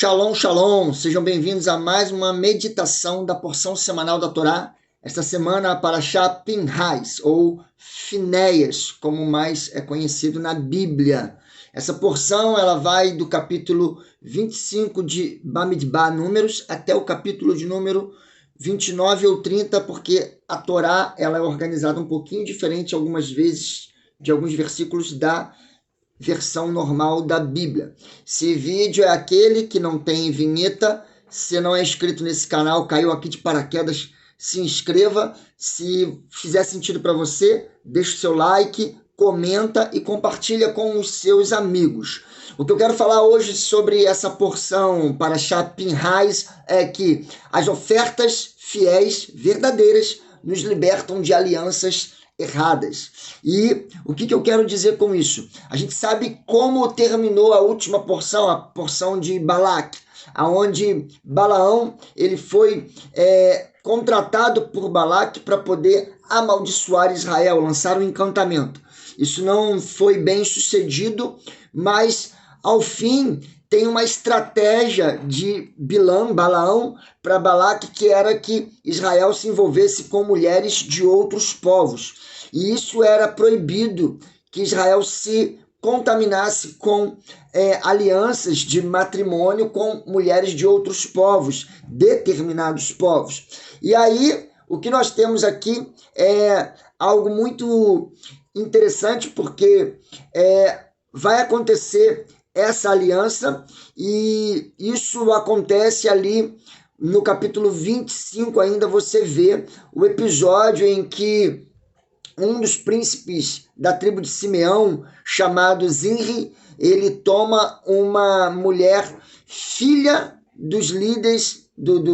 Shalom, shalom! Sejam bem-vindos a mais uma meditação da porção semanal da Torá. Esta semana, para Pinhais, ou Finéias, como mais é conhecido na Bíblia. Essa porção ela vai do capítulo 25 de Bamidbar, Números, até o capítulo de número 29 ou 30, porque a Torá ela é organizada um pouquinho diferente algumas vezes de alguns versículos da versão normal da Bíblia. Esse vídeo é aquele que não tem vinheta. Se não é inscrito nesse canal, caiu aqui de paraquedas, se inscreva. Se fizer sentido para você, deixa o seu like, comenta e compartilha com os seus amigos. O que eu quero falar hoje sobre essa porção para Pinhais é que as ofertas fiéis, verdadeiras, nos libertam de alianças erradas. E o que eu quero dizer com isso? A gente sabe como terminou a última porção, a porção de Balaque, aonde Balaão ele foi contratado por Balaque para poder amaldiçoar Israel, lançar um encantamento. Isso não foi bem sucedido, mas ao fim tem uma estratégia de Balaão para Balaque, que era que Israel se envolvesse com mulheres de outros povos. E isso era proibido, que Israel se contaminasse com alianças de matrimônio com mulheres de outros povos, determinados povos. E aí, o que nós temos aqui é algo muito interessante, porque vai acontecer essa aliança, e isso acontece ali no capítulo 25 ainda. Você vê o episódio em que um dos príncipes da tribo de Simeão, chamado Zinri, ele toma uma mulher, filha dos líderes,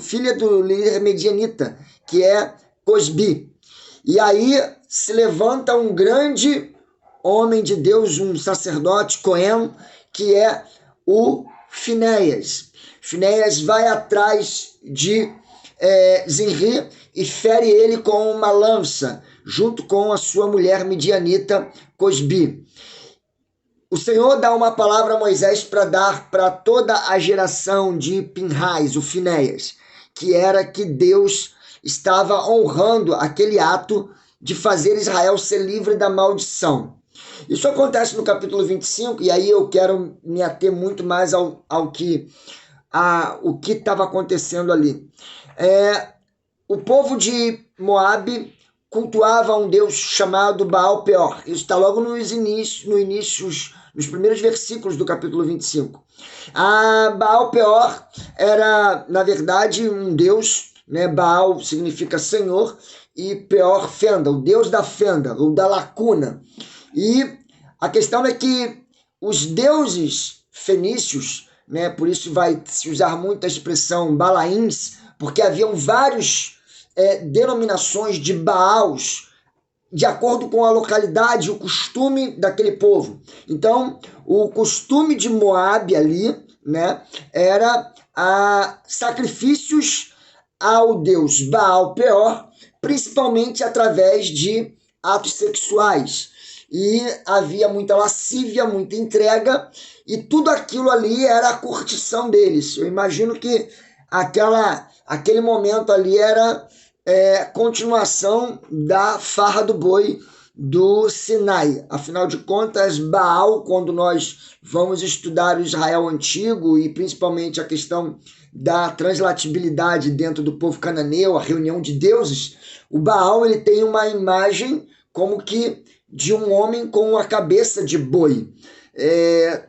filha do líder medianita, que é Cosbi. E aí se levanta um grande homem de Deus, um sacerdote, Cohen, que é o Finéias. Finéias vai atrás de Zinri e fere ele com uma lança, junto com a sua mulher midianita, Cosbi. O Senhor dá uma palavra a Moisés para dar para toda a geração de Pinhais, o Finéias, que era que Deus estava honrando aquele ato de fazer Israel ser livre da maldição. Isso acontece no capítulo 25, e aí eu quero me ater muito mais o que estava acontecendo ali. O povo de Moabe cultuava um deus chamado Baal Peor. Isso está logo nos primeiros versículos do capítulo 25. A Baal Peor era, na verdade, um deus, né? Baal significa senhor, e Peor, fenda, o deus da fenda, ou da lacuna. E a questão é que os deuses fenícios, né, por isso vai se usar muito a expressão Balaíns, porque haviam vários denominações de Baals, de acordo com a localidade, o costume daquele povo. Então, o costume de Moabe ali, né, era sacrifícios ao deus Baal Peor, principalmente através de atos sexuais. E havia muita lascívia, muita entrega, e tudo aquilo ali era a curtição deles. Eu imagino que aquele momento ali era continuação da farra do boi do Sinai. Afinal de contas, Baal, quando nós vamos estudar o Israel antigo, e principalmente a questão da translatibilidade dentro do povo cananeu, a reunião de deuses, o Baal ele tem uma imagem como que de um homem com a cabeça de boi.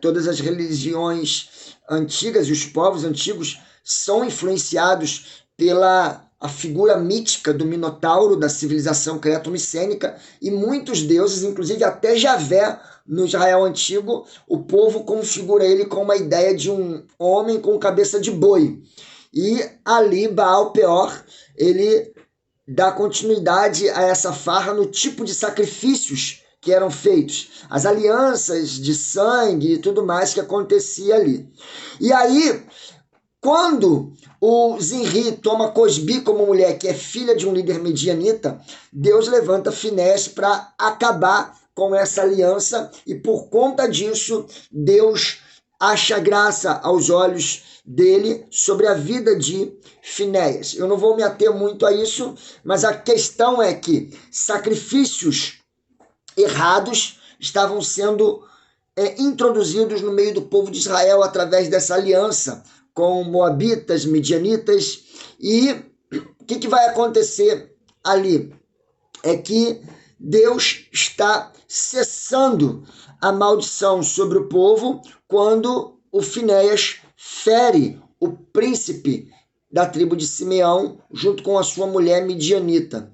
Todas as religiões antigas e os povos antigos são influenciados pela a figura mítica do Minotauro da civilização creto-micênica, e muitos deuses, inclusive até Javé, no Israel antigo, o povo configura ele com uma ideia de um homem com cabeça de boi. E ali Baal Peor, ele dá continuidade a essa farra no tipo de sacrifícios que eram feitos, as alianças de sangue e tudo mais que acontecia ali. E aí, quando o Zinri toma Cosbi como mulher, que é filha de um líder medianita, Deus levanta Finéias para acabar com essa aliança, e por conta disso, Deus acha graça aos olhos dele sobre a vida de Finéias. Eu não vou me ater muito a isso, mas a questão é que sacrifícios errados estavam sendo introduzidos no meio do povo de Israel através dessa aliança com moabitas, midianitas. E o que vai acontecer ali? É que Deus está cessando a maldição sobre o povo quando o Finéias fere o príncipe da tribo de Simeão junto com a sua mulher midianita.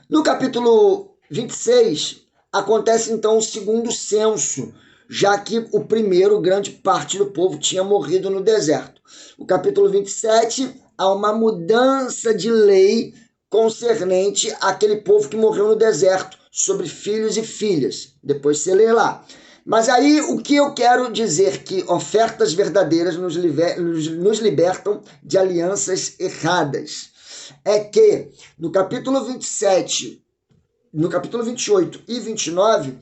No capítulo 26, acontece então o segundo censo, já que o primeiro, grande parte do povo tinha morrido no deserto. O capítulo 27, há uma mudança de lei concernente àquele povo que morreu no deserto, sobre filhos e filhas. Depois você lê lá. Mas aí o que eu quero dizer que ofertas verdadeiras nos libertam de alianças erradas. É que no capítulo 27, no capítulo 28 e 29,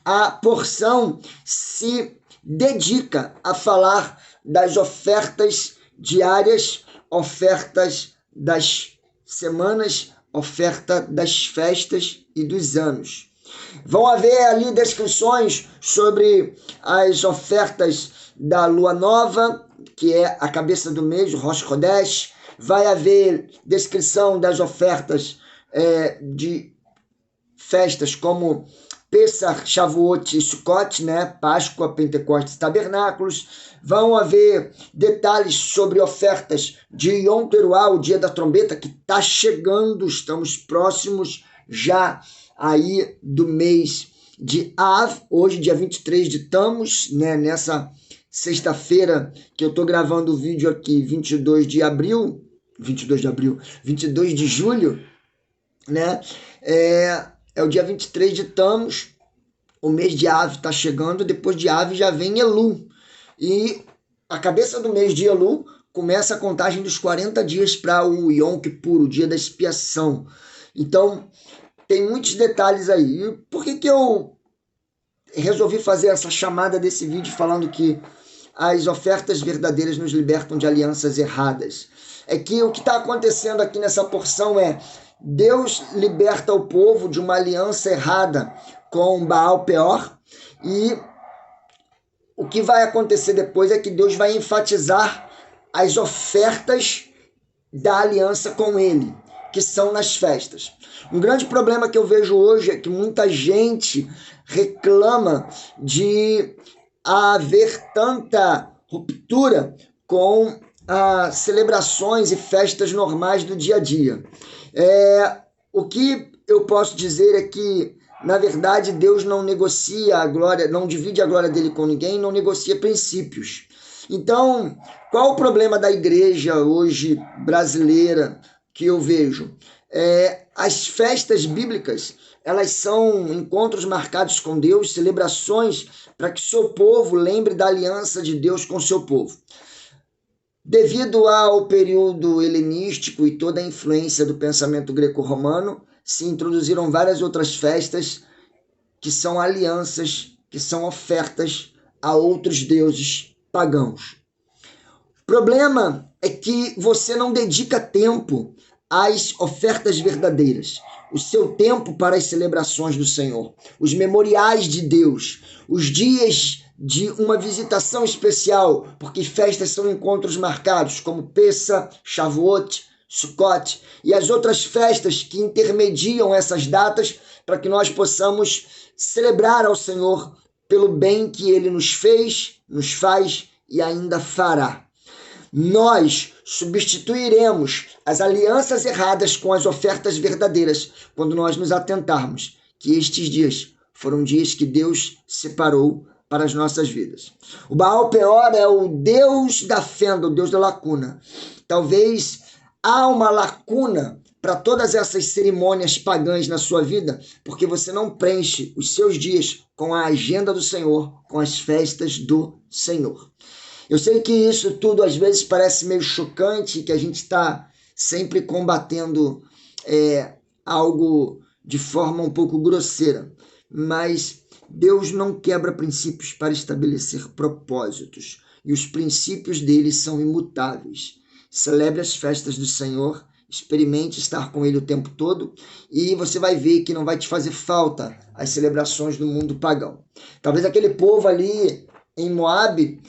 a porção se dedica a falar das ofertas diárias, ofertas das semanas, oferta das festas e dos anos. Vão haver ali descrições sobre as ofertas da lua nova, que é a cabeça do mês, o Rosh Chodesh. Vai haver descrição das ofertas de festas como Pesach, Shavuot e Sukkot, né? Páscoa, Pentecostes e Tabernáculos. Vão haver detalhes sobre ofertas de Yom Teruah, o dia da trombeta, que está chegando, estamos próximos já aí do mês de Av, hoje dia 23 de Tammuz, né? Nessa sexta-feira que eu estou gravando o vídeo aqui, 22 de julho, né? É o dia 23 de Tammuz, o mês de Av está chegando, depois de Av já vem Elul. E a cabeça do mês de Elul começa a contagem dos 40 dias para o Yom Kippur, o dia da expiação. Então, tem muitos detalhes aí. E por que eu resolvi fazer essa chamada desse vídeo falando que as ofertas verdadeiras nos libertam de alianças erradas? É que o que está acontecendo aqui nessa porção é Deus liberta o povo de uma aliança errada com Baal Peor, e o que vai acontecer depois é que Deus vai enfatizar as ofertas da aliança com ele, que são nas festas. Um grande problema que eu vejo hoje é que muita gente reclama de haver tanta ruptura com as celebrações e festas normais do dia a dia. O que eu posso dizer é que, na verdade, Deus não negocia a glória, não divide a glória dele com ninguém, não negocia princípios. Então, qual o problema da igreja hoje brasileira que eu vejo? As festas bíblicas, elas são encontros marcados com Deus, celebrações para que seu povo lembre da aliança de Deus com seu povo. Devido ao período helenístico e toda a influência do pensamento greco-romano, se introduziram várias outras festas que são alianças, que são ofertas a outros deuses pagãos. O problema é que você não dedica tempo às ofertas verdadeiras, o seu tempo para as celebrações do Senhor, os memoriais de Deus, os dias de uma visitação especial, porque festas são encontros marcados, como Pesach, Shavuot, Sukkot e as outras festas que intermediam essas datas para que nós possamos celebrar ao Senhor pelo bem que Ele nos fez, nos faz e ainda fará. Nós substituiremos as alianças erradas com as ofertas verdadeiras quando nós nos atentarmos que estes dias foram dias que Deus separou para as nossas vidas. O Baal Peor é o Deus da fenda, o Deus da lacuna. Talvez há uma lacuna para todas essas cerimônias pagãs na sua vida, porque você não preenche os seus dias com a agenda do Senhor, com as festas do Senhor. Eu sei que isso tudo às vezes parece meio chocante, que a gente está sempre combatendo algo de forma um pouco grosseira, mas Deus não quebra princípios para estabelecer propósitos, e os princípios dele são imutáveis. Celebre as festas do Senhor, experimente estar com ele o tempo todo, e você vai ver que não vai te fazer falta as celebrações do mundo pagão. Talvez aquele povo ali em Moabe,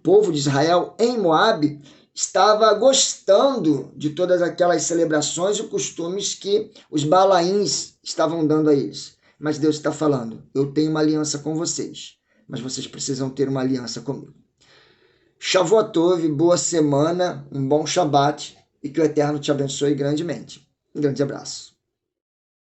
povo de Israel em Moabe, estava gostando de todas aquelas celebrações e costumes que os balaíns estavam dando a eles. Mas Deus está falando, eu tenho uma aliança com vocês, mas vocês precisam ter uma aliança comigo. Shavuot Tov, boa semana, um bom Shabat e que o Eterno te abençoe grandemente. Um grande abraço.